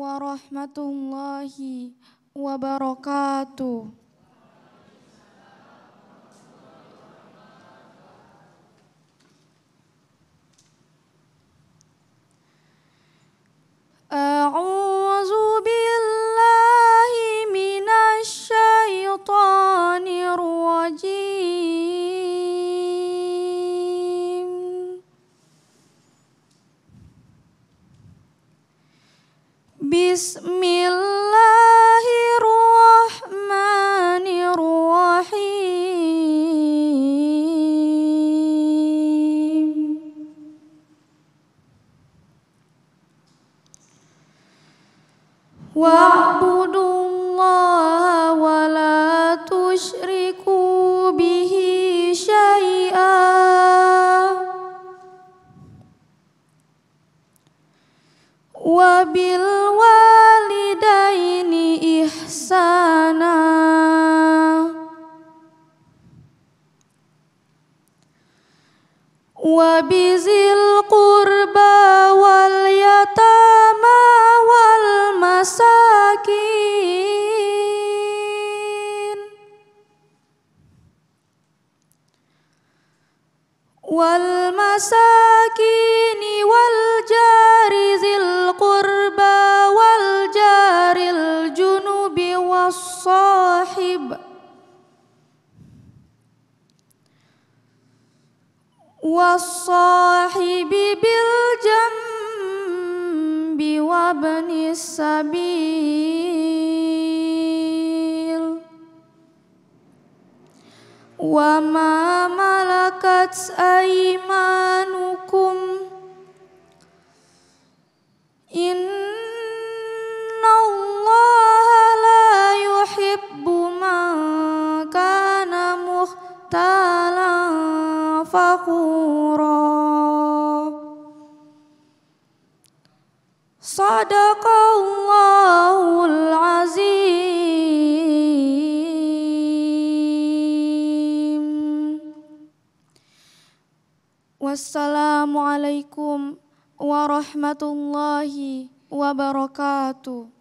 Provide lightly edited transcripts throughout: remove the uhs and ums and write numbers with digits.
warahmatullahi wabarakatuh. A'udzu billahi minasy syaithanir rajim. Bismillahirrahmanirrahim. Wa'budullaha wa la tusyriku bihi syai'a wa bil walidaini ihsana wa bizil qurba wal yatama wal masakin wal jari zil qurba wal jaril junubi was-sahibi bil jambi wabnis sabil wa ma malakat aymanukum innallaha la yuhibbu man kana mukhtalan fakhura. Sadaqallahul azim. Wassalamualaikum warahmatullahi wabarakatuh.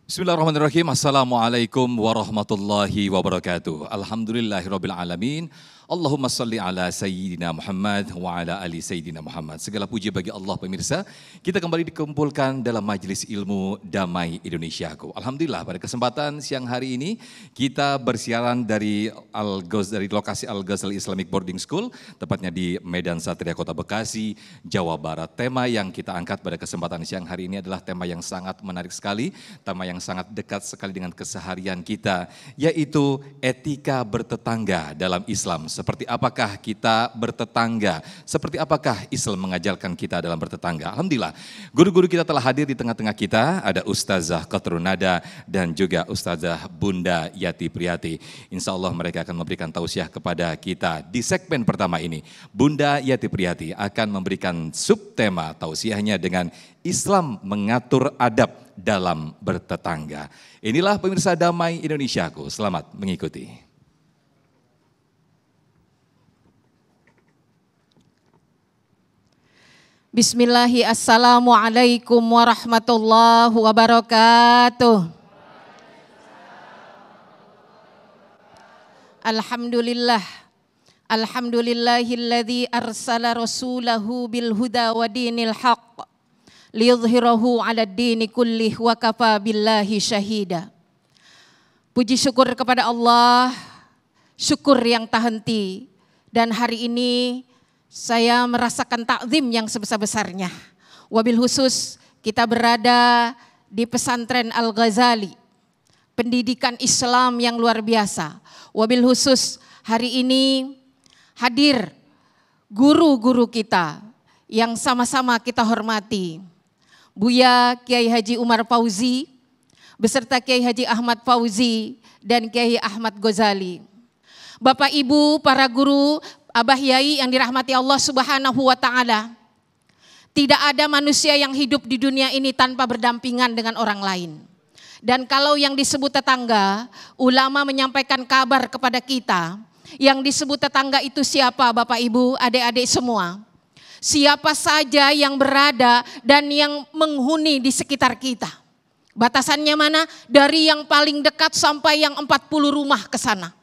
Bismillahirrahmanirrahim. Assalamualaikum warahmatullahi wabarakatuh. Alhamdulillahirabbil alamin. Allahumma salli ala Sayyidina Muhammad wa ala ali Sayyidina Muhammad. Segala puji bagi Allah pemirsa. Kita kembali dikumpulkan dalam Majelis Ilmu Damai Indonesiaku. Alhamdulillah pada kesempatan siang hari ini kita bersiaran dari lokasi Al-Ghazali Islamic Boarding School, tepatnya di Medan Satria Kota Bekasi, Jawa Barat. Tema yang kita angkat pada kesempatan siang hari ini adalah tema yang sangat menarik sekali, tema yang sangat dekat sekali dengan keseharian kita, yaitu etika bertetangga dalam Islam. Seperti apakah kita bertetangga? Seperti apakah Islam mengajarkan kita dalam bertetangga? Alhamdulillah, guru-guru kita telah hadir di tengah-tengah kita. Ada Ustazah Qatrun Nada dan juga Ustazah Bunda Yati Priyati. Insya Allah mereka akan memberikan tausiah kepada kita di segmen pertama ini. Bunda Yati Priyati akan memberikan subtema tausiahnya dengan Islam mengatur adab dalam bertetangga. Inilah pemirsa Damai Indonesiaku. Selamat mengikuti. Bismillahi, assalamualaikum warahmatullahi wabarakatuh. Alhamdulillah, alhamdulillahilladzi arsala rasulahu bil huda wa dinil haqq liyudhhirahu 'ala ad-dini kullih wa kafa billahi syahida. Puji syukur kepada Allah, syukur yang tak henti, dan hari ini saya merasakan takzim yang sebesar-besarnya. Wabil khusus kita berada di pesantren Al-Ghazali, pendidikan Islam yang luar biasa. Wabil khusus hari ini hadir guru-guru kita yang sama-sama kita hormati. Buya Kiai Haji Umar Fauzi beserta Kiai Haji Ahmad Fauzi dan Kiai Ahmad Ghazali. Bapak Ibu, para guru, Abah Yai yang dirahmati Allah Subhanahu wa Ta'ala. Tidak ada manusia yang hidup di dunia ini tanpa berdampingan dengan orang lain. Dan kalau yang disebut tetangga, ulama menyampaikan kabar kepada kita, yang disebut tetangga itu siapa Bapak Ibu, adik-adik semua? siapa saja yang berada dan yang menghuni di sekitar kita. Batasannya mana? Dari yang paling dekat sampai yang 40 rumah ke sana.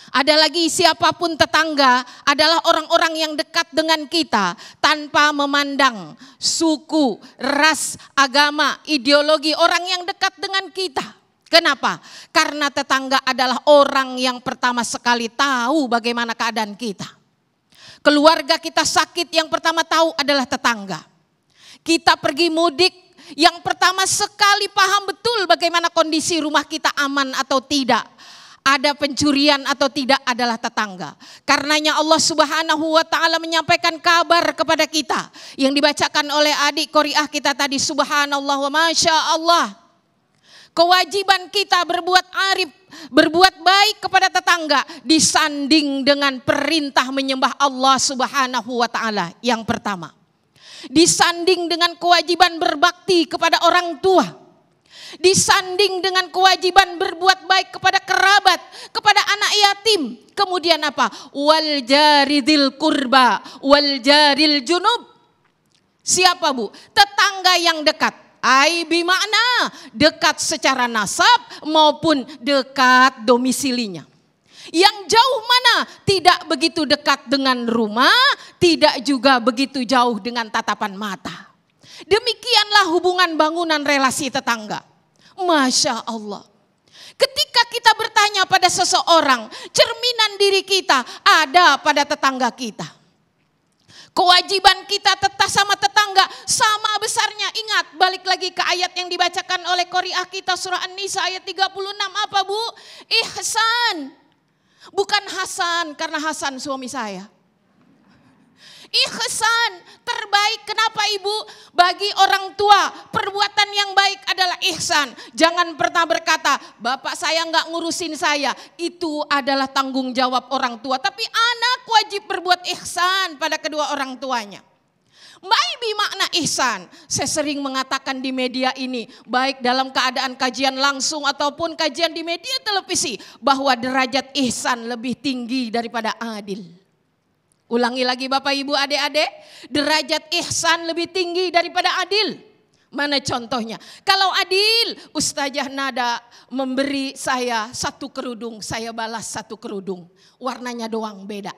Ada lagi siapapun tetangga adalah orang-orang yang dekat dengan kita tanpa memandang suku, ras, agama, ideologi, orang yang dekat dengan kita. Kenapa? Karena tetangga adalah orang yang pertama sekali tahu bagaimana keadaan kita. Keluarga kita sakit, yang pertama tahu adalah tetangga. Kita pergi mudik, yang pertama sekali paham betul bagaimana kondisi rumah kita aman atau tidak. Ada pencurian atau tidak adalah tetangga. Karenanya Allah Subhanahu wa ta'ala menyampaikan kabar kepada kita. Yang dibacakan oleh adik qori'ah kita tadi, subhanallah wa masya Allah. Kewajiban kita berbuat arif, berbuat baik kepada tetangga disanding dengan perintah menyembah Allah Subhanahu wa ta'ala yang pertama. Disanding dengan kewajiban berbakti kepada orang tua. Disanding dengan kewajiban berbuat baik kepada kerabat, kepada anak yatim. Kemudian apa? Wal jaridil kurba, wal jaril junub. Siapa bu? Tetangga yang dekat. Ai bimakna dekat secara nasab maupun dekat domisilinya. Yang jauh mana? Tidak begitu dekat dengan rumah, tidak juga begitu jauh dengan tatapan mata. Demikianlah hubungan bangunan relasi tetangga. Masya Allah. Ketika kita bertanya pada seseorang, cerminan diri kita ada pada tetangga kita. Kewajiban kita tetap sama tetangga sama besarnya. Ingat, balik lagi ke ayat yang dibacakan oleh qori'ah kita surah An-Nisa ayat 36. Apa bu? Ihsan. Bukan Hasan, karena Hasan suami saya. Ihsan, terbaik. Kenapa ibu? Bagi orang tua, perbuatan yang baik adalah ihsan. Jangan pernah berkata, bapak saya nggak ngurusin saya. Itu adalah tanggung jawab orang tua. Tapi anak wajib berbuat ihsan pada kedua orang tuanya. Maibi makna ihsan. Saya sering mengatakan di media ini, baik dalam keadaan kajian langsung ataupun kajian di media televisi, bahwa derajat ihsan lebih tinggi daripada adil. Ulangi lagi bapak ibu adik-adik, derajat ihsan lebih tinggi daripada adil. Mana contohnya? Kalau adil, Ustazah Nada memberi saya 1 kerudung, saya balas 1 kerudung. Warnanya doang beda.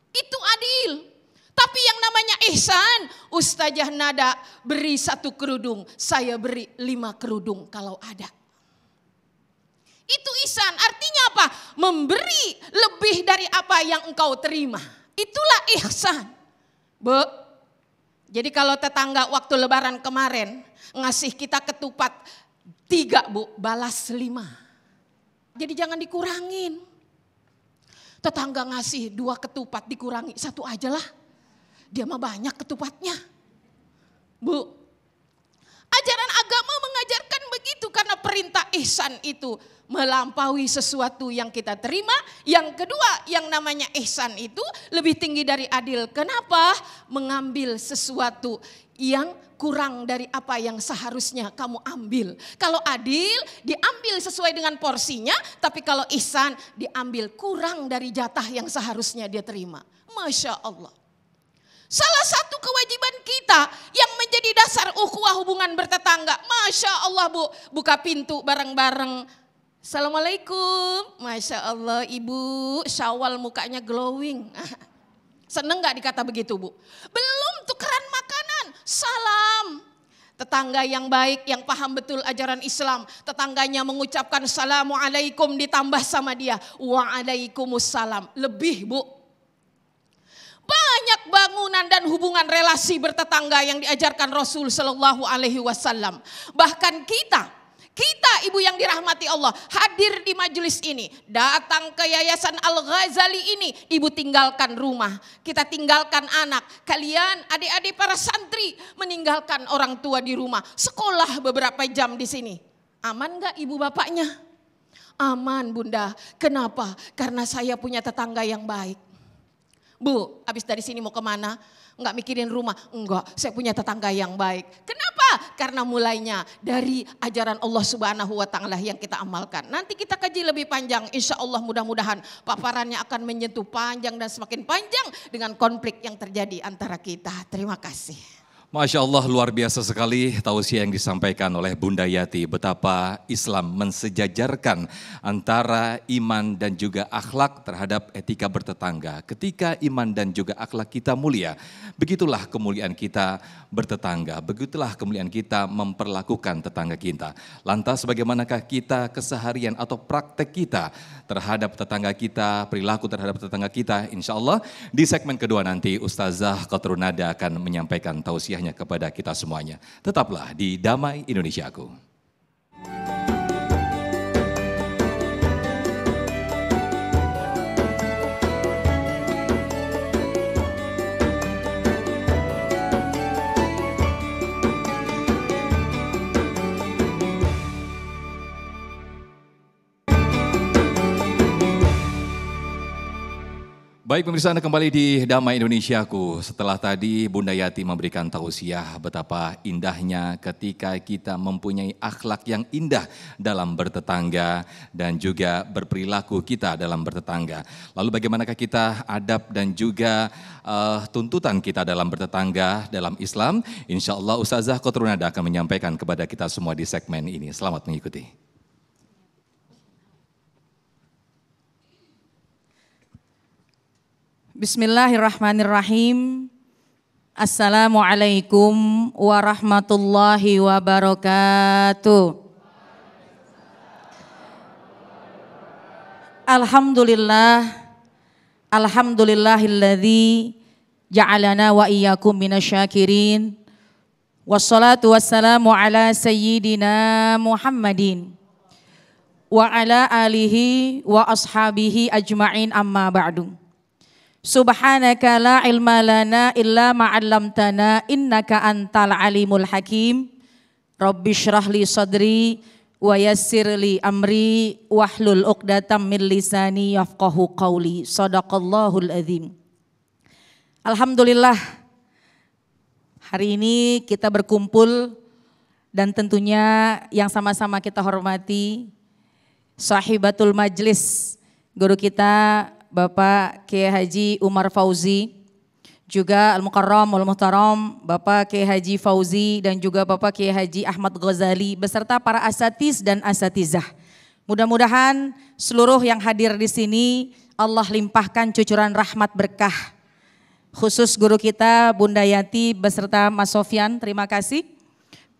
Itu adil. Tapi yang namanya ihsan, Ustazah Nada beri 1 kerudung, saya beri 5 kerudung kalau ada. Itu ihsan, artinya apa? Memberi lebih dari apa yang engkau terima. Itulah ihsan. Bu, jadi kalau tetangga waktu lebaran kemarin ngasih kita ketupat 3 bu, balas 5. Jadi jangan dikurangin. Tetangga ngasih 2 ketupat dikurangi 1 aja lah. Dia mah banyak ketupatnya. Bu, ajaran agama mengajarkan begitu karena perintah ihsan itu melampaui sesuatu yang kita terima. Yang kedua, yang namanya ihsan itu lebih tinggi dari adil. Kenapa? Mengambil sesuatu yang kurang dari apa yang seharusnya kamu ambil. Kalau adil diambil sesuai dengan porsinya, tapi kalau ihsan diambil kurang dari jatah yang seharusnya dia terima. Masya Allah. Salah satu kewajiban kita yang menjadi dasar ukhuwah hubungan bertetangga. Masya Allah bu, buka pintu bareng-bareng. Assalamualaikum, Masya Allah ibu, Syawal mukanya glowing. Seneng gak dikata begitu bu? Belum tukeran makanan, salam. Tetangga yang baik, yang paham betul ajaran Islam. Tetangganya mengucapkan Assalamualaikum ditambah sama dia. Waalaikumsalam, lebih bu. Banyak bangunan dan hubungan relasi bertetangga yang diajarkan Rasul Shallallahu Alaihi Wasallam. Bahkan kita ibu yang dirahmati Allah hadir di majelis ini, datang ke Yayasan Al-Ghazali ini, ibu tinggalkan rumah, kita tinggalkan anak, kalian adik-adik para santri meninggalkan orang tua di rumah, sekolah beberapa jam di sini. Aman gak ibu bapaknya? Aman bunda. Kenapa? Karena saya punya tetangga yang baik. Bu, habis dari sini mau kemana? Enggak mikirin rumah, enggak, saya punya tetangga yang baik. Kenapa? Karena mulainya dari ajaran Allah Subhanahu wa Ta'ala yang kita amalkan. Nanti kita kaji lebih panjang, insya Allah mudah-mudahan paparannya akan menyentuh panjang dan semakin panjang dengan konflik yang terjadi antara kita. Terima kasih. Masya Allah, luar biasa sekali tausiah yang disampaikan oleh Bunda Yati. Betapa Islam mensejajarkan antara iman dan juga akhlak terhadap etika bertetangga. Ketika iman dan juga akhlak kita mulia, begitulah kemuliaan kita bertetangga. Begitulah kemuliaan kita memperlakukan tetangga kita. Lantas bagaimanakah kita keseharian atau praktek kita terhadap tetangga kita, perilaku terhadap tetangga kita? Insya Allah di segmen kedua nanti Ustazah Qatrun Nada akan menyampaikan tausiahnya kepada kita semuanya. Tetaplah di Damai Indonesiaku. Baik pemirsa, Anda kembali di Damai Indonesiaku. Setelah tadi Bunda Yati memberikan tausiah betapa indahnya ketika kita mempunyai akhlak yang indah dalam bertetangga dan juga berperilaku kita dalam bertetangga. Lalu bagaimanakah kita adab dan juga tuntutan kita dalam bertetangga dalam Islam? Insya Allah Ustazah Qatrun Nada akan menyampaikan kepada kita semua di segmen ini. Selamat mengikuti. Bismillahirrahmanirrahim. Assalamualaikum warahmatullahi wabarakatuh. Alhamdulillahilladzi ja'alana wa iyyakum minasyakirin. Wassalatu wassalamu ala sayyidina Muhammadin wa ala alihi wa ashabihi ajma'in, amma ba'du. Subhanaka la ilma lana illa ma'allamtana innaka antal alimul hakim. Rabbi syrah li sadri wa yassir li amri wahlul uqdatam min lisani yafqahu qawli. Sadaqallahul azim. Alhamdulillah, hari ini kita berkumpul dan tentunya yang sama-sama kita hormati sahibatul majlis, guru kita Bapak Kiai Haji Umar Fauzi, juga Al-Mukarram Wal-Muhtaram Bapak Kiai Haji Fauzi dan juga Bapak Kiai Haji Ahmad Ghazali beserta para asatiz dan asatizah. Mudah-mudahan seluruh yang hadir di sini Allah limpahkan cucuran rahmat berkah. Khusus guru kita Bunda Yati beserta Mas Sofyan, terima kasih.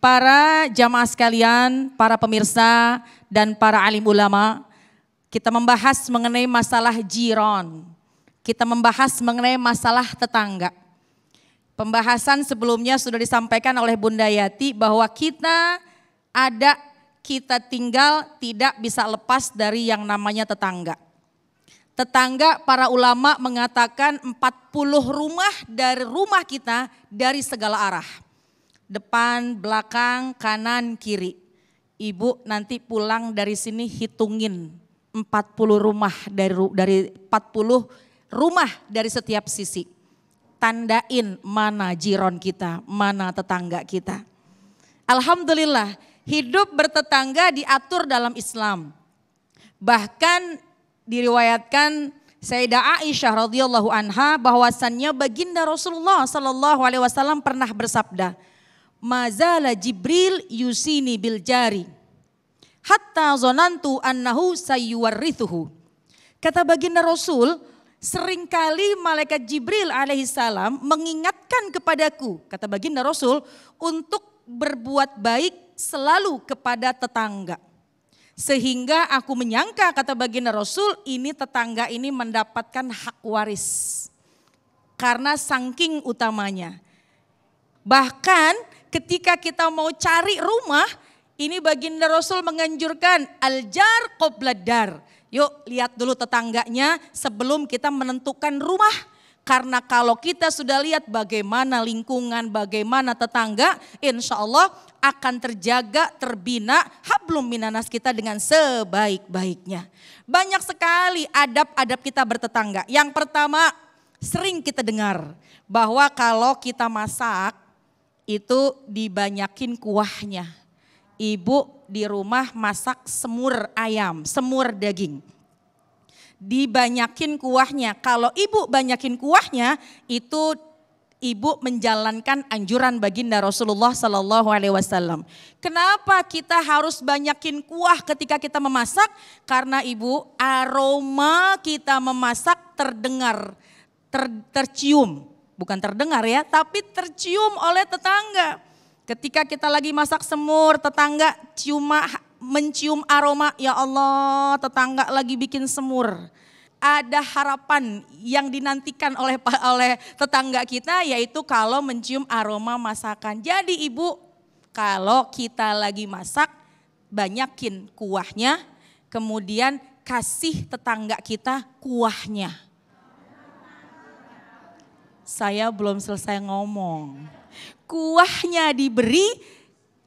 Para jamaah sekalian, para pemirsa dan para alim ulama, kita membahas mengenai masalah jiron. Kita membahas mengenai masalah tetangga. Pembahasan sebelumnya sudah disampaikan oleh Bunda Yati bahwa kita tinggal tidak bisa lepas dari yang namanya tetangga. Tetangga, para ulama mengatakan 40 rumah dari rumah kita dari segala arah. Depan, belakang, kanan, kiri. Ibu nanti pulang dari sini hitungin 40 rumah dari 40 rumah dari setiap sisi. Tandain mana jiron kita, mana tetangga kita. Alhamdulillah, hidup bertetangga diatur dalam Islam. Bahkan diriwayatkan Sayyidah Aisyah radhiyallahu anha bahwasannya baginda Rasulullah sallallahu alaihi wasallam pernah bersabda, "Mazala Jibril yusini bil jari hatta zonantu annahu sayyuwarrithuhu." Kata baginda Rasul, seringkali malaikat Jibril alaihissalam mengingatkan kepadaku, kata baginda Rasul, untuk berbuat baik selalu kepada tetangga. Sehingga aku menyangka, kata baginda Rasul, ini tetangga ini mendapatkan hak waris. Karena saking utamanya. Bahkan ketika kita mau cari rumah, ini baginda Rasul menganjurkan al-jar qoblad dar. Yuk lihat dulu tetangganya sebelum kita menentukan rumah. Karena kalau kita sudah lihat bagaimana lingkungan, bagaimana tetangga, insya Allah akan terjaga, terbina hablum minanas kita dengan sebaik-baiknya. Banyak sekali adab-adab kita bertetangga. Yang pertama, Sering kita dengar bahwa kalau kita masak itu dibanyakin kuahnya. Ibu di rumah masak semur ayam, semur daging. Dibanyakin kuahnya. Kalau ibu banyakin kuahnya itu ibu menjalankan anjuran baginda Rasulullah Sallallahu Alaihi Wasallam. Kenapa kita harus banyakin kuah ketika kita memasak? Karena ibu, aroma kita memasak terdengar, tercium, bukan terdengar ya, tapi tercium oleh tetangga. Ketika kita lagi masak semur, tetangga mencium aroma, ya Allah, tetangga lagi bikin semur. Ada harapan yang dinantikan oleh tetangga kita, yaitu kalau mencium aroma masakan. Jadi ibu, kalau kita lagi masak, banyakin kuahnya, kemudian kasih tetangga kita kuahnya. Saya belum selesai ngomong. Kuahnya diberi,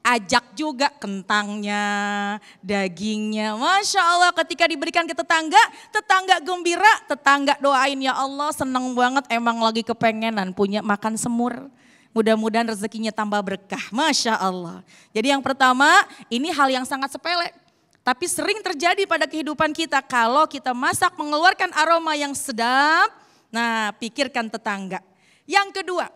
ajak juga kentangnya, dagingnya. Masya Allah, ketika diberikan ke tetangga, tetangga gembira, tetangga doain, ya Allah seneng banget emang lagi kepengenan punya makan semur. Mudah-mudahan rezekinya tambah berkah, Masya Allah. Jadi yang pertama, ini hal yang sangat sepele. Tapi sering terjadi pada kehidupan kita, kalau kita masak mengeluarkan aroma yang sedap, nah pikirkan tetangga. Yang kedua,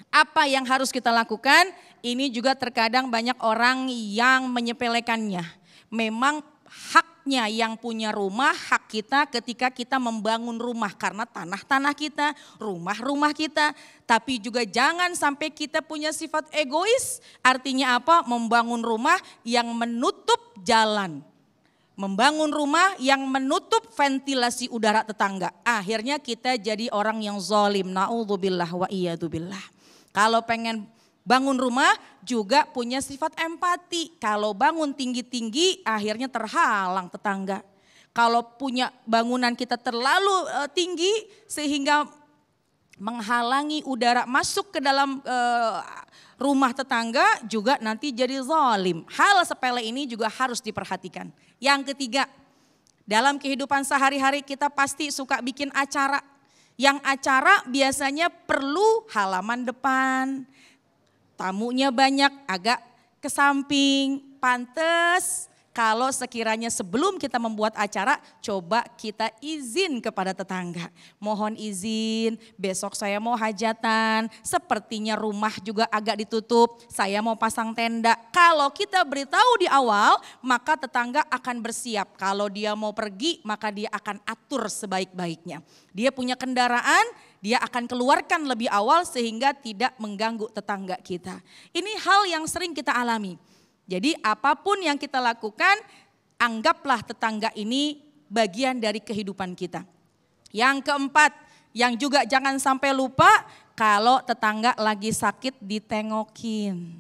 apa yang harus kita lakukan? Ini juga terkadang banyak orang yang menyepelekannya. Memang haknya yang punya rumah, hak kita ketika kita membangun rumah. Karena tanah-tanah kita, rumah-rumah kita. Tapi juga jangan sampai kita punya sifat egois. Artinya apa? Membangun rumah yang menutup jalan. Membangun rumah yang menutup ventilasi udara tetangga. Akhirnya kita jadi orang yang zalim. Na'udzubillah wa iyadzubillah. Kalau pengen bangun rumah juga punya sifat empati. Kalau bangun tinggi-tinggi akhirnya terhalang tetangga. Kalau punya bangunan kita terlalu tinggi sehingga menghalangi udara masuk ke dalam rumah tetangga juga nanti jadi zalim. Hal sepele ini juga harus diperhatikan. Yang ketiga, dalam kehidupan sehari-hari kita pasti suka bikin acara. Yang acara biasanya perlu halaman depan, tamunya banyak, agak ke samping, pantes. Kalau sekiranya sebelum kita membuat acara, coba kita izin kepada tetangga. Mohon izin, besok saya mau hajatan, sepertinya rumah juga agak ditutup, saya mau pasang tenda. Kalau kita beritahu di awal, maka tetangga akan bersiap. Kalau dia mau pergi, maka dia akan atur sebaik-baiknya. Dia punya kendaraan, dia akan keluarkan lebih awal sehingga tidak mengganggu tetangga kita. Ini hal yang sering kita alami. Jadi apapun yang kita lakukan, anggaplah tetangga ini bagian dari kehidupan kita. Yang keempat, yang juga jangan sampai lupa, kalau tetangga lagi sakit ditengokin,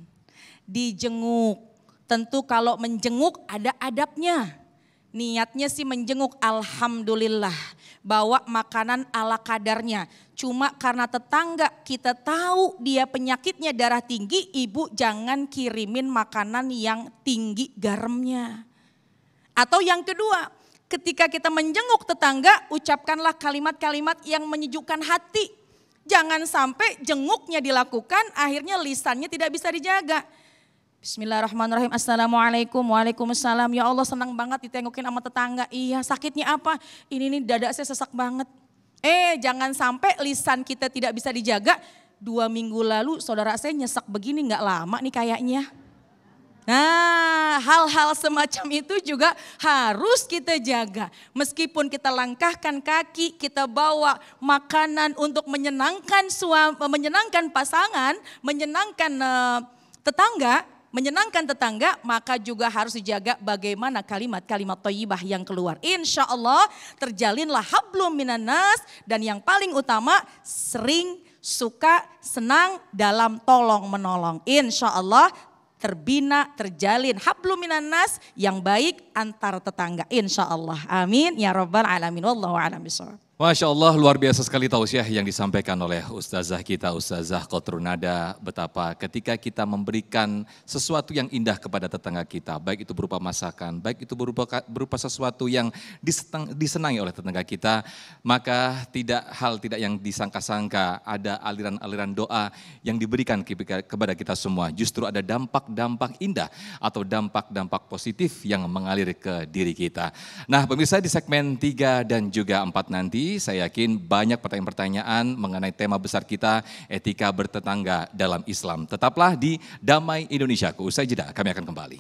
dijenguk. Tentu kalau menjenguk ada adabnya. Niatnya sih menjenguk, alhamdulillah, bawa makanan ala kadarnya. Cuma karena tetangga kita tahu dia penyakitnya darah tinggi, ibu jangan kirimin makanan yang tinggi garamnya. Atau yang kedua, ketika kita menjenguk tetangga, ucapkanlah kalimat-kalimat yang menyejukkan hati. Jangan sampai jenguknya dilakukan, akhirnya lisannya tidak bisa dijaga. Bismillahirrahmanirrahim. Assalamualaikum. Waalaikumsalam. Ya Allah, senang banget ditengokin sama tetangga. Iya, sakitnya apa? Ini dada saya sesak banget. Jangan sampai lisan kita tidak bisa dijaga. 2 minggu lalu saudara saya nyesek begini, gak lama nih kayaknya. Nah, hal-hal semacam itu juga harus kita jaga. Meskipun kita langkahkan kaki, kita bawa makanan untuk menyenangkan menyenangkan pasangan, menyenangkan tetangga, maka juga harus dijaga bagaimana kalimat-kalimat thayyibah yang keluar. Insya Allah terjalinlah hablum minan nas, dan yang paling utama sering, suka, senang dalam tolong menolong. Insya Allah terjalin hablum minan nas yang baik antar tetangga. Insya Allah. Amin ya rabbal alamin. Wallahu a'lam bishawab. Masya Allah, luar biasa sekali tausiah yang disampaikan oleh Ustazah kita, Ustazah Qotrunada, betapa ketika kita memberikan sesuatu yang indah kepada tetangga kita, baik itu berupa masakan, baik itu berupa sesuatu yang disenangi oleh tetangga kita, maka tidak yang disangka-sangka, ada aliran-aliran doa yang diberikan kepada kita semua. Justru ada dampak-dampak indah atau dampak-dampak positif yang mengalir ke diri kita. Nah pemirsa, di segmen 3 dan juga 4 nanti, saya yakin banyak pertanyaan-pertanyaan mengenai tema besar kita, etika bertetangga dalam Islam. Tetaplah di Damai Indonesiaku. Usai jeda, kami akan kembali.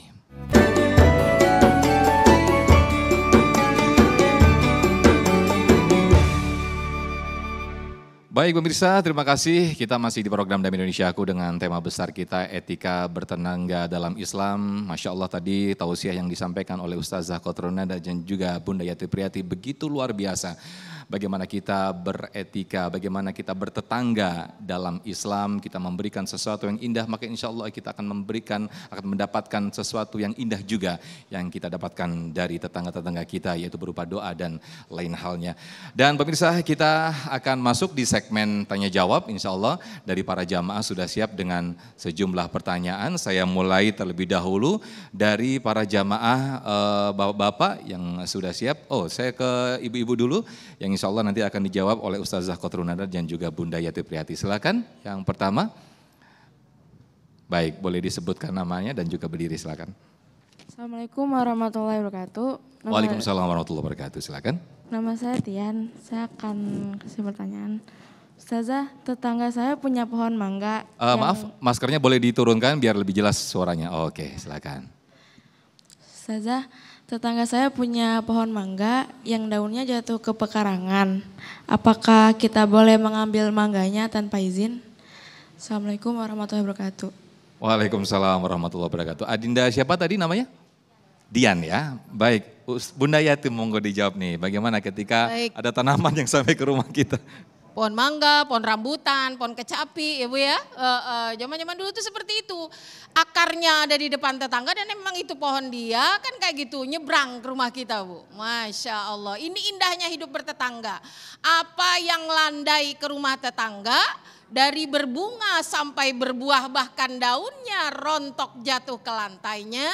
Baik pemirsa, terima kasih. Kita masih di program Damai Indonesiaku dengan tema besar kita, etika bertetangga dalam Islam. Masya Allah tadi tausiah yang disampaikan oleh Ustazah Qotrunada dan juga Bunda Yati Priyati begitu luar biasa. Bagaimana kita beretika, bagaimana kita bertetangga dalam Islam, kita memberikan sesuatu yang indah, maka insya Allah kita akan mendapatkan sesuatu yang indah juga yang kita dapatkan dari tetangga-tetangga kita, yaitu berupa doa dan lain halnya. Dan pemirsa, kita akan masuk di segmen tanya jawab, insya Allah dari para jamaah sudah siap dengan sejumlah pertanyaan. Saya mulai terlebih dahulu dari para jamaah bapak-bapak yang sudah siap. Oh, saya ke ibu-ibu dulu yang insya Allah nanti akan dijawab oleh Ustazah Qotrunada dan juga Bunda Yati Priyati. Silakan yang pertama. Baik, boleh disebutkan namanya dan juga berdiri, silakan. Assalamualaikum warahmatullahi wabarakatuh. Waalaikumsalam warahmatullahi wabarakatuh, silakan. Nama saya Tian, saya akan kasih pertanyaan. Ustazah, tetangga saya punya pohon mangga. Maaf, maskernya boleh diturunkan biar lebih jelas suaranya. Oke, silakan. Ustazah, tetangga saya punya pohon mangga yang daunnya jatuh ke pekarangan. Apakah kita boleh mengambil mangganya tanpa izin? Assalamualaikum warahmatullahi wabarakatuh. Waalaikumsalam warahmatullahi wabarakatuh. Adinda siapa tadi namanya? Dian ya. Baik, Bunda Yati monggo dijawab nih. Bagaimana ketika ada tanaman yang sampai ke rumah kita? Pohon mangga, pohon rambutan, pohon kecapi ya Bu ya. Zaman-zaman dulu tuh seperti itu. Akarnya ada di depan tetangga dan memang itu pohon dia kan kayak gitu nyebrang ke rumah kita Bu. Masya Allah, ini indahnya hidup bertetangga. Apa yang landai ke rumah tetangga dari berbunga sampai berbuah bahkan daunnya rontok jatuh ke lantainya.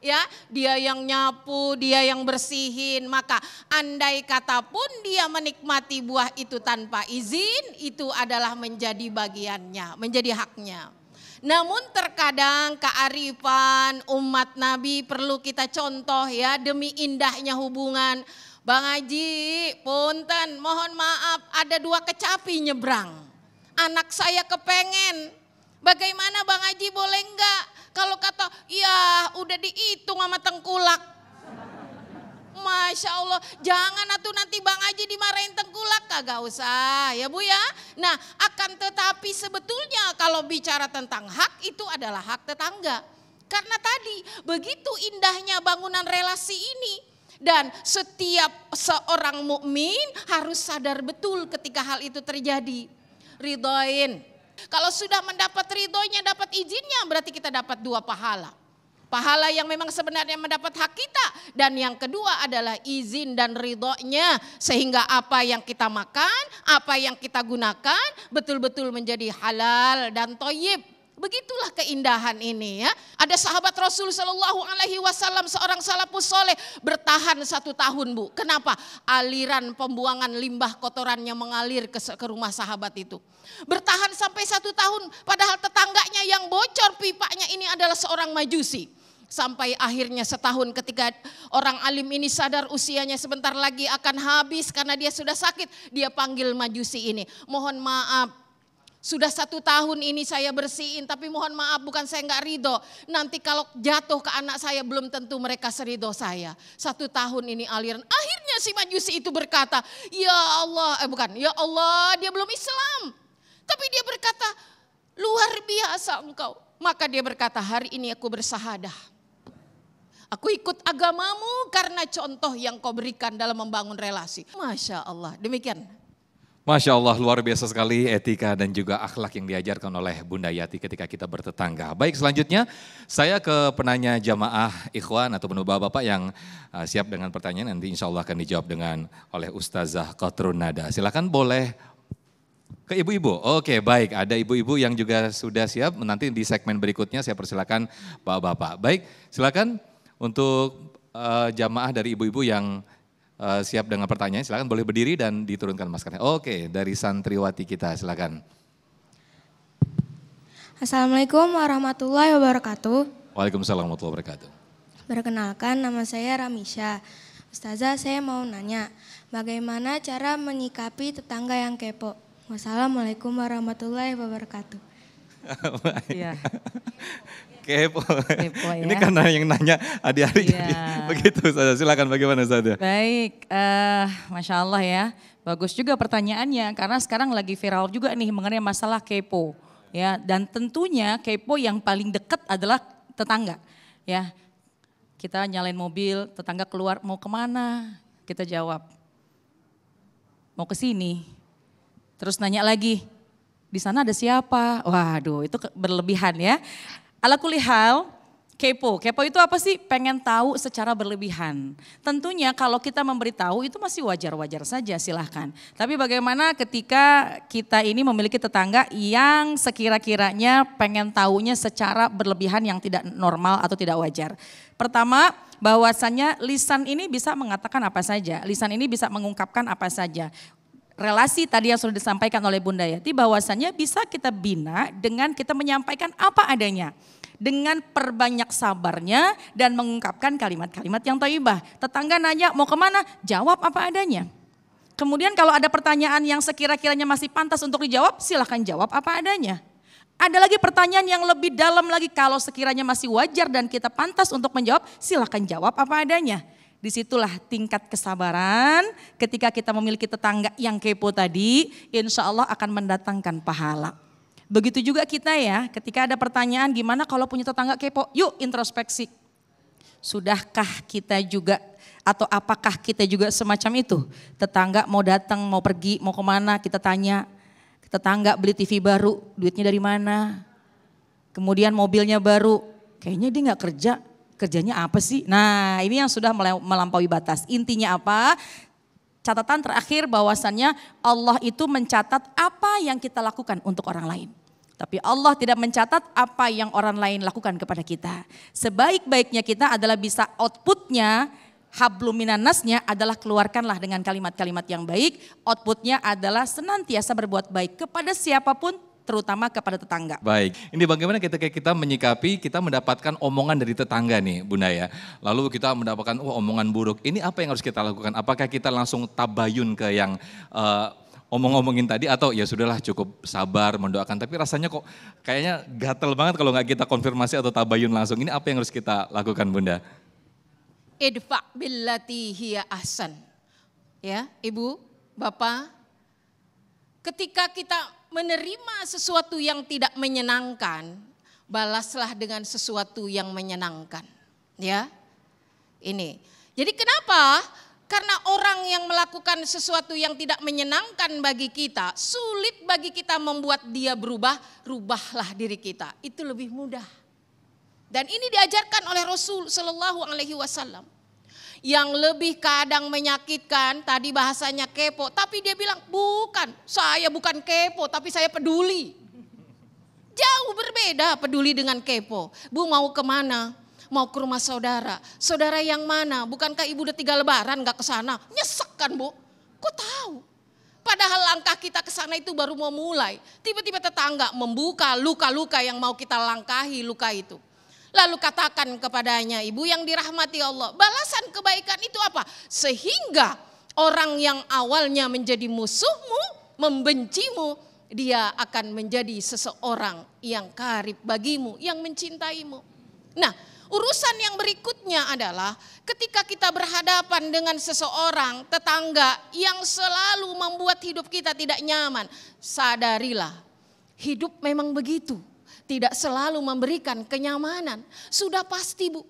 Ya, dia yang nyapu, dia yang bersihin, maka andai kata pun dia menikmati buah itu tanpa izin, itu adalah menjadi bagiannya, menjadi haknya. Namun terkadang kearifan umat Nabi perlu kita contoh ya demi indahnya hubungan. Bang Haji, punten, mohon maaf ada 2 kecapi nyebrang. Anak saya kepengen, bagaimana Bang Haji boleh enggak? Kalau kata, ya udah dihitung sama tengkulak. Masya Allah, jangan atuh nanti Bang Haji dimarahin tengkulak, kagak usah ya Bu ya. Nah akan tetapi sebetulnya kalau bicara tentang hak itu adalah hak tetangga. Karena tadi begitu indahnya bangunan relasi ini. Dan setiap seorang mukmin harus sadar betul ketika hal itu terjadi. Ridhoin. Kalau sudah mendapat ridhonya, dapat izinnya, berarti kita dapat 2 pahala. Pahala yang memang sebenarnya mendapat hak kita. Dan yang kedua adalah izin dan ridhonya. Sehingga apa yang kita makan, apa yang kita gunakan, betul-betul menjadi halal dan thayyib. Begitulah keindahan ini ya. Ada sahabat Rasul Shallallahu Alaihi Wasallam seorang salafus soleh bertahan 1 tahun Bu. Kenapa? Aliran pembuangan limbah kotorannya mengalir ke rumah sahabat itu. Bertahan sampai 1 tahun. Padahal tetangganya yang bocor pipanya ini adalah seorang majusi. Sampai akhirnya setahun ketika orang alim ini sadar usianya sebentar lagi akan habis karena dia sudah sakit. Dia panggil majusi ini. Mohon maaf. Sudah 1 tahun ini saya bersihin, tapi mohon maaf bukan saya nggak ridho. Nanti kalau jatuh ke anak saya belum tentu mereka seridho saya. 1 tahun ini aliran. Akhirnya si majusi itu berkata, ya Allah, ya Allah dia belum Islam. Tapi dia berkata, luar biasa engkau. Maka dia berkata, hari ini aku bersahadah. Aku ikut agamamu karena contoh yang kau berikan dalam membangun relasi. Masya Allah, demikian. Masya Allah, luar biasa sekali etika dan juga akhlak yang diajarkan oleh Bunda Yati ketika kita bertetangga. Baik, selanjutnya saya ke penanya jamaah ikhwan atau bapak-bapak yang siap dengan pertanyaan, nanti insya Allah akan dijawab oleh Ustazah Qatrun Nada. Silakan boleh ke ibu-ibu. Oke, baik, ada ibu-ibu yang juga sudah siap, nanti di segmen berikutnya saya persilakan bapak-bapak. Baik, silakan untuk jamaah dari ibu-ibu yang siap dengan pertanyaan, silakan boleh berdiri dan diturunkan maskernya. Oke, dari santriwati kita, silakan. Assalamualaikum warahmatullahi wabarakatuh. Waalaikumsalam warahmatullahi wabarakatuh. Perkenalkan, nama saya Ramisha. Ustazah, saya mau nanya, bagaimana cara menyikapi tetangga yang kepo? Wassalamualaikum warahmatullahi wabarakatuh. Iya. Kepo. Kepo ya. Ini karena yang nanya adik-adik jadi begitu saja. Silakan bagaimana Ustazah? Baik, Masya Allah ya. Bagus juga pertanyaannya karena sekarang lagi viral juga nih mengenai masalah kepo. Ya, dan tentunya kepo yang paling dekat adalah tetangga. Ya, kita nyalain mobil, tetangga keluar mau kemana? Kita jawab, mau ke sini. Terus nanya lagi, di sana ada siapa? Waduh, itu berlebihan ya. Ala kulihal, kepo itu apa sih? Pengen tahu secara berlebihan. Tentunya kalau kita memberitahu itu masih wajar-wajar saja, silahkan. Tapi bagaimana ketika kita ini memiliki tetangga yang sekira-kiranya pengen tahunya secara berlebihan yang tidak normal atau tidak wajar. Pertama, bahwasannya lisan ini bisa mengatakan apa saja, lisan ini bisa mengungkapkan apa saja. Relasi tadi yang sudah disampaikan oleh Bunda Yati bahwasannya bisa kita bina dengan kita menyampaikan apa adanya. Dengan perbanyak sabarnya dan mengungkapkan kalimat-kalimat yang thayyibah. Tetangga nanya mau kemana? Jawab apa adanya. Kemudian kalau ada pertanyaan yang sekira-kiranya masih pantas untuk dijawab, silahkan jawab apa adanya. Ada lagi pertanyaan yang lebih dalam lagi, kalau sekiranya masih wajar dan kita pantas untuk menjawab, silahkan jawab apa adanya. Disitulah tingkat kesabaran ketika kita memiliki tetangga yang kepo tadi, insya Allah akan mendatangkan pahala. Begitu juga kita ya, ketika ada pertanyaan gimana kalau punya tetangga kepo, yuk introspeksi. Sudahkah kita juga atau apakah kita juga semacam itu? Tetangga mau datang, mau pergi, mau kemana kita tanya. Tetangga beli TV baru, duitnya dari mana? Kemudian mobilnya baru, kayaknya dia gak kerja, kerjanya apa sih? Nah ini yang sudah melampaui batas. Intinya apa? Catatan terakhir bahwasannya Allah itu mencatat apa yang kita lakukan untuk orang lain. Tapi Allah tidak mencatat apa yang orang lain lakukan kepada kita. Sebaik-baiknya kita adalah bisa outputnya, habluminan nasnya adalah keluarkanlah dengan kalimat-kalimat yang baik. Outputnya adalah senantiasa berbuat baik kepada siapapun, terutama kepada tetangga. Baik, ini bagaimana kita menyikapi, kita mendapatkan omongan dari tetangga nih Bunda ya. Lalu kita mendapatkan omongan buruk, ini apa yang harus kita lakukan? Apakah kita langsung tabayun ke yang omong-omongin tadi atau ya sudahlah cukup sabar mendoakan. Tapi rasanya kok kayaknya gatel banget kalau nggak kita konfirmasi atau tabayun langsung. Ini apa yang harus kita lakukan Bunda? Idfa' billati hiya ahsan. Ya, Ibu, Bapak, ketika kita menerima sesuatu yang tidak menyenangkan, balaslah dengan sesuatu yang menyenangkan. Ya, ini. Jadi kenapa? Karena orang yang melakukan sesuatu yang tidak menyenangkan bagi kita, sulit bagi kita membuat dia berubah, rubahlah diri kita. Itu lebih mudah. Dan ini diajarkan oleh Rasul Shallallahu Alaihi Wasallam. Yang lebih kadang menyakitkan, tadi bahasanya kepo, tapi dia bilang bukan, saya bukan kepo tapi saya peduli. Jauh berbeda peduli dengan kepo. Bu mau kemana? Mau ke rumah saudara. Saudara yang mana? Bukankah ibu udah 3 lebaran gak ke sana? Nyesek kan Bu? Kok tahu? Padahal langkah kita ke sana itu baru mau mulai. Tiba-tiba tetangga membuka luka-luka yang mau kita langkahi luka itu. Lalu katakan kepadanya, ibu yang dirahmati Allah, balasan kebaikan itu apa? Sehingga orang yang awalnya menjadi musuhmu, membencimu, dia akan menjadi seseorang yang karib bagimu, yang mencintaimu. Nah, urusan yang berikutnya adalah ketika kita berhadapan dengan seseorang tetangga yang selalu membuat hidup kita tidak nyaman, sadarilah hidup memang begitu. Tidak selalu memberikan kenyamanan. Sudah pasti Bu.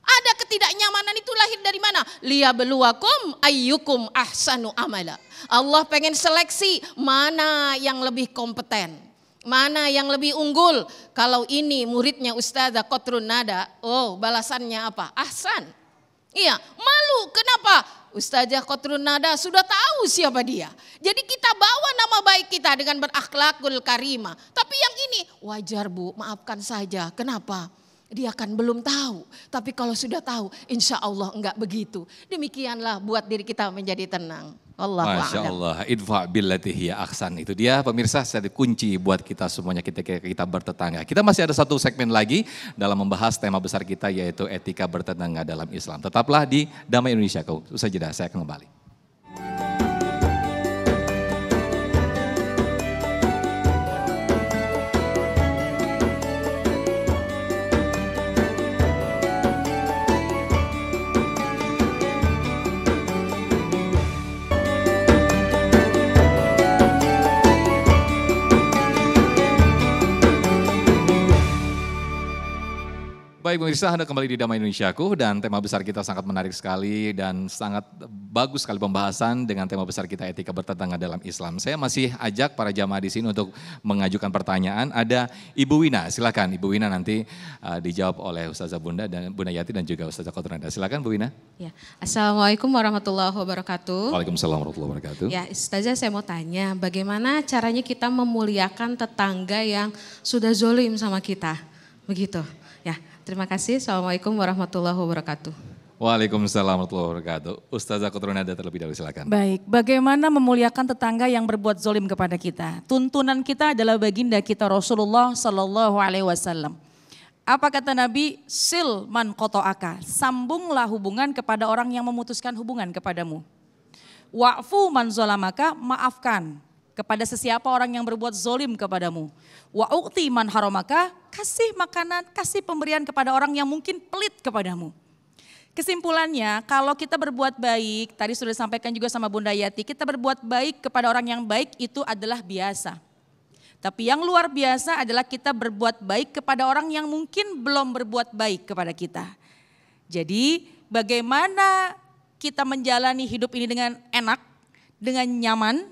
Ada ketidaknyamanan itu lahir dari mana? Liyabluwakum ayyukum ahsanu amala. Allah pengen seleksi mana yang lebih kompeten, mana yang lebih unggul. Kalau ini muridnya Ustazah Qatrun Nada, oh balasannya apa? Ahsan. Iya, malu. Kenapa? Ustazah Qatrun Nada sudah tahu siapa dia. Jadi kita bawa nama baik kita dengan berakhlakul karimah. Tapi yang ini wajar Bu, maafkan saja. Kenapa? Dia kan belum tahu. Tapi kalau sudah tahu, insya Allah enggak begitu. Demikianlah buat diri kita menjadi tenang. Masya Allah, idfa billati hiya ahsan. Itu dia pemirsa, satu kunci buat kita semuanya kita bertetangga. Kita masih ada satu segmen lagi dalam membahas tema besar kita yaitu etika bertetangga dalam Islam. Tetaplah di Damai Indonesia. Usai jeda, saya akan kembali. Baik pemirsa, Anda kembali di Damai Indonesiaku dan tema besar kita sangat menarik sekali dan sangat bagus sekali pembahasan dengan tema besar kita etika bertetangga dalam Islam. Saya masih ajak para jamaah di sini untuk mengajukan pertanyaan. Ada Ibu Wina, silakan Ibu Wina nanti dijawab oleh Ustazah Bunda dan Bunda Yati dan juga Ustazah Qatrun Nada. Silakan Bu Wina. Ya. Assalamualaikum warahmatullahi wabarakatuh. Waalaikumsalam warahmatullahi wabarakatuh. Ya, Ustazah saya mau tanya, bagaimana caranya kita memuliakan tetangga yang sudah zolim sama kita? Begitu. Ya, terima kasih. Assalamualaikum warahmatullahi wabarakatuh. Waalaikumsalam warahmatullahi wabarakatuh. Ustazah Qatrun Nada terlebih dahulu silakan. Baik, bagaimana memuliakan tetangga yang berbuat zolim kepada kita? Tuntunan kita adalah baginda kita Rasulullah Sallallahu Alaihi Wasallam. Apa kata Nabi? Sil man qata'aka. Sambunglah hubungan kepada orang yang memutuskan hubungan kepadamu. Wa'fu man zolamaka. Maafkan kepada sesiapa orang yang berbuat zolim kepadamu. Wa u'ti man haramaka, kasih makanan, kasih pemberian kepada orang yang mungkin pelit kepadamu. Kesimpulannya, kalau kita berbuat baik, tadi sudah disampaikan juga sama Bunda Yati, kita berbuat baik kepada orang yang baik itu adalah biasa. Tapi yang luar biasa adalah kita berbuat baik kepada orang yang mungkin belum berbuat baik kepada kita. Jadi bagaimana kita menjalani hidup ini dengan enak, dengan nyaman,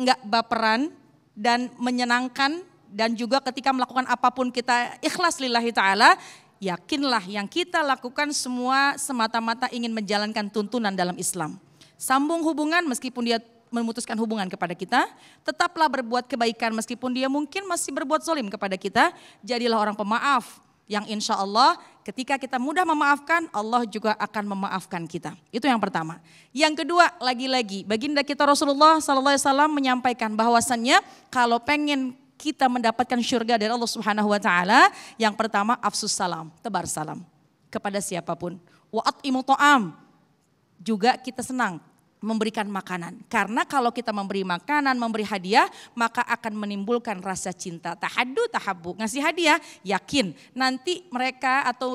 enggak baperan dan menyenangkan, dan juga ketika melakukan apapun kita ikhlas lillahi ta'ala, yakinlah yang kita lakukan semua semata-mata ingin menjalankan tuntunan dalam Islam. Sambung hubungan meskipun dia memutuskan hubungan kepada kita, tetaplah berbuat kebaikan meskipun dia mungkin masih berbuat zalim kepada kita, jadilah orang pemaaf yang insya Allah ketika kita mudah memaafkan, Allah juga akan memaafkan kita. Itu yang pertama. Yang kedua, lagi-lagi baginda kita Rasulullah SAW menyampaikan bahwasannya kalau pengen kita mendapatkan syurga dari Allah Subhanahu wa taala, yang pertama afsus salam, tebar salam kepada siapapun. Wa at'imu ta'am. Juga kita senang memberikan makanan. Karena kalau kita memberi makanan, memberi hadiah, maka akan menimbulkan rasa cinta. Tahaddu tahabbu, ngasih hadiah, yakin nanti mereka atau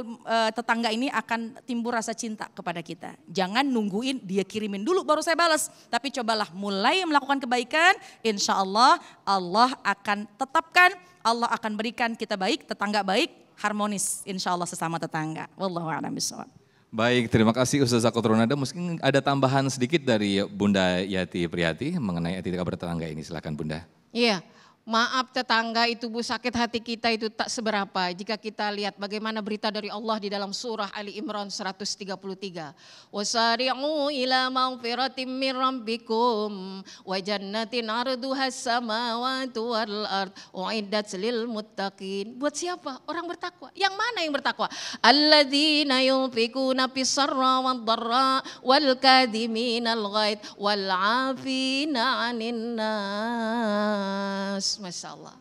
tetangga ini akan timbul rasa cinta kepada kita. Jangan nungguin dia kirimin dulu baru saya balas. Tapi cobalah mulai melakukan kebaikan, insya Allah, Allah akan tetapkan, Allah akan berikan kita baik, tetangga baik, harmonis insya Allah sesama tetangga. Wallahu a'lam bishawab. Baik, terima kasih Ustazah Qatrun Nada. Mungkin ada tambahan sedikit dari Bunda Yati Priyati mengenai etika bertetangga ini. Silakan Bunda. Iya, maaf tetangga itu Bu, sakit hati kita itu tak seberapa. Jika kita lihat bagaimana berita dari Allah di dalam surah Ali Imran 133. Wasari'u ila maghfiratin min rabbikum wa jannatin arduhas samawati wal ard uiddat lil muttaqin. Buat siapa? Orang bertakwa. Yang mana yang bertakwa? Alladzina yunfikuna fis sarra wad dharra wal kadhiminal ghaid wal 'afina 'anil nas. Masya Allah.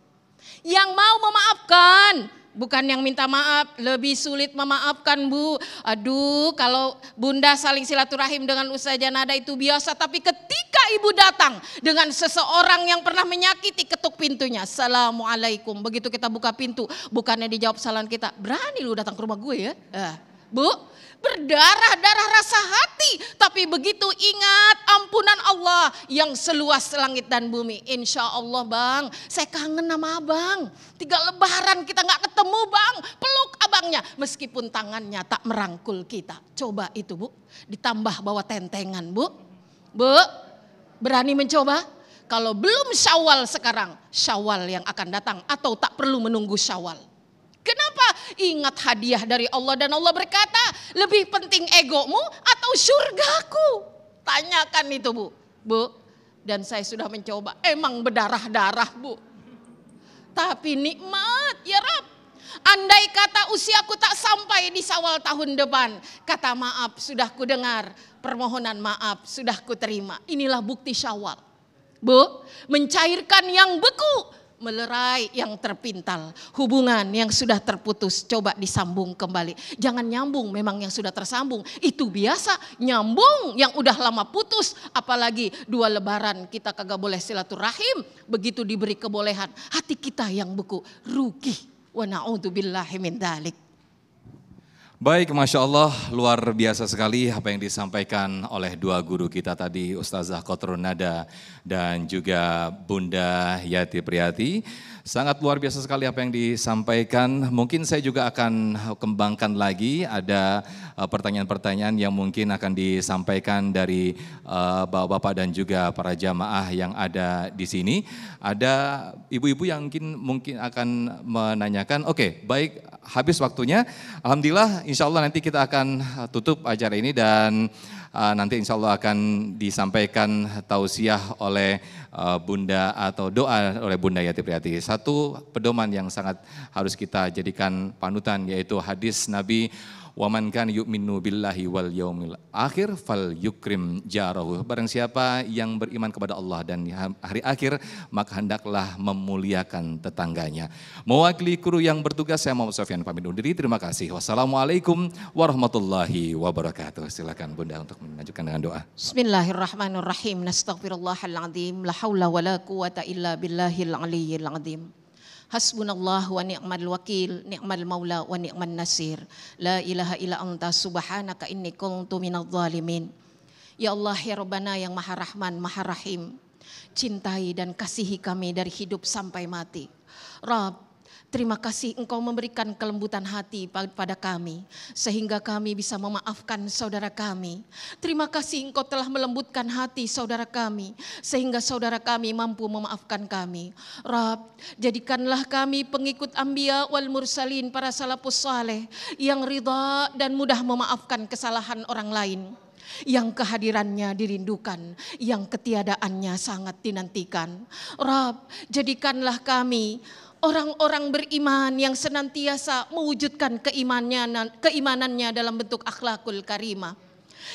Yang mau memaafkan, bukan yang minta maaf. Lebih sulit memaafkan Bu. Aduh, kalau Bunda saling silaturahim dengan Ustazah Nada itu biasa. Tapi ketika Ibu datang dengan seseorang yang pernah menyakiti, ketuk pintunya. Assalamualaikum. Begitu kita buka pintu, bukannya dijawab salam kita. Berani lu datang ke rumah gue ya? Bu, berdarah-darah rasa hati. Tapi begitu ingat ampunan Allah yang seluas langit dan bumi. Insya Allah Bang, saya kangen sama Abang. 3 lebaran kita gak ketemu Bang. Peluk Abang. cabangnya meskipun tangannya tak merangkul kita. Coba itu Bu, ditambah bawa tentengan Bu. Bu, berani mencoba? Kalau belum Syawal sekarang, Syawal yang akan datang atau tak perlu menunggu Syawal. Kenapa? Ingat hadiah dari Allah dan Allah berkata, lebih penting egomu atau surgaku? Tanyakan itu Bu. Bu, dan saya sudah mencoba, emang berdarah-darah Bu. Tapi nikmat ya Rab. Andai kata usiaku tak sampai di Syawal tahun depan, kata maaf sudah ku dengar, permohonan maaf sudah ku terima. Inilah bukti Syawal. Bu, mencairkan yang beku, melerai yang terpintal, hubungan yang sudah terputus coba disambung kembali. Jangan nyambung memang yang sudah tersambung, itu biasa. Nyambung yang udah lama putus, apalagi 2 lebaran kita kagak boleh silaturahim. Begitu diberi kebolehan, hati kita yang beku, rugi. Wa na'udzubillahi min dzalik. Baik, Masya Allah, luar biasa sekali apa yang disampaikan oleh 2 guru kita tadi, Ustazah Qatrun Nada dan juga Bunda Yati Priyati. Sangat luar biasa sekali apa yang disampaikan. Mungkin saya juga akan kembangkan lagi, ada pertanyaan-pertanyaan yang mungkin akan disampaikan dari bapak-bapak dan juga para jamaah yang ada di sini. Ada ibu-ibu yang mungkin akan menanyakan, oke, baik, habis waktunya. Alhamdulillah, insya Allah nanti kita akan tutup acara ini dan nanti insya Allah akan disampaikan tausiah oleh Bunda atau doa oleh Bunda Yati Priyati. Satu pedoman yang sangat harus kita jadikan panutan yaitu hadis Nabi, wa man kana yu'minu billahi wal yaumil akhir fal yukrim jarahu. Barang siapa yang beriman kepada Allah dan hari akhir, maka hendaklah memuliakan tetangganya. Mewakili kru yang bertugas, saya Muhammad Sofyan pamit undur diri. Terima kasih. Wassalamualaikum warahmatullahi wabarakatuh. Silakan Bunda untuk mengajukan dengan doa. Bismillahirrahmanirrahim. Nastaghfirullahaladzim. La haula wa la quwata illa billahil aliyyil azim. Hasbunallah wa ni'mal wakil, ni'mal maula wa ni'man nasir. La ilaha illa anta subhanaka inni kuntu minadh dhalimin. Ya Allah, ya Rabbana yang Maha Rahman, Maha Rahim, cintai dan kasihi kami dari hidup sampai mati. Rabb, terima kasih Engkau memberikan kelembutan hati pada kami, sehingga kami bisa memaafkan saudara kami. Terima kasih Engkau telah melembutkan hati saudara kami, sehingga saudara kami mampu memaafkan kami. Rabb, jadikanlah kami pengikut anbiya wal mursalin, para salafus saleh, yang ridha dan mudah memaafkan kesalahan orang lain, yang kehadirannya dirindukan, yang ketiadaannya sangat dinantikan. Rabb, jadikanlah kami orang-orang beriman yang senantiasa mewujudkan keimanannya dalam bentuk akhlakul karimah.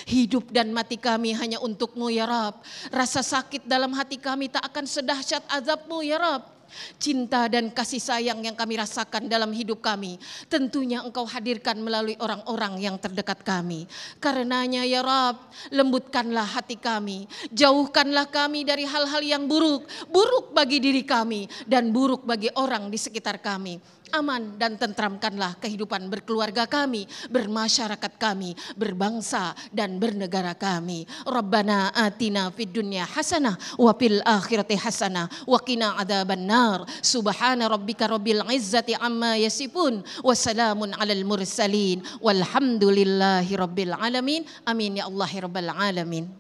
Hidup dan mati kami hanya untuk-Mu ya Rabb. Rasa sakit dalam hati kami tak akan sedahsyat azab-Mu ya Rabb. Cinta dan kasih sayang yang kami rasakan dalam hidup kami tentunya Engkau hadirkan melalui orang-orang yang terdekat kami. Karenanya ya Rabb, lembutkanlah hati kami, jauhkanlah kami dari hal-hal yang buruk, buruk bagi diri kami dan buruk bagi orang di sekitar kami. Aman dan tentramkanlah kehidupan berkeluarga kami, bermasyarakat kami, berbangsa dan bernegara kami. Rabbana atina fid dunya hasanah wa fil akhirati hasanah wa qina adzabannar. Subhana rabbika rabbil izzati amma yasifun wa salamun alal mursalin walhamdulillahi rabbil alamin. Amin ya Allah ya rabbal alamin.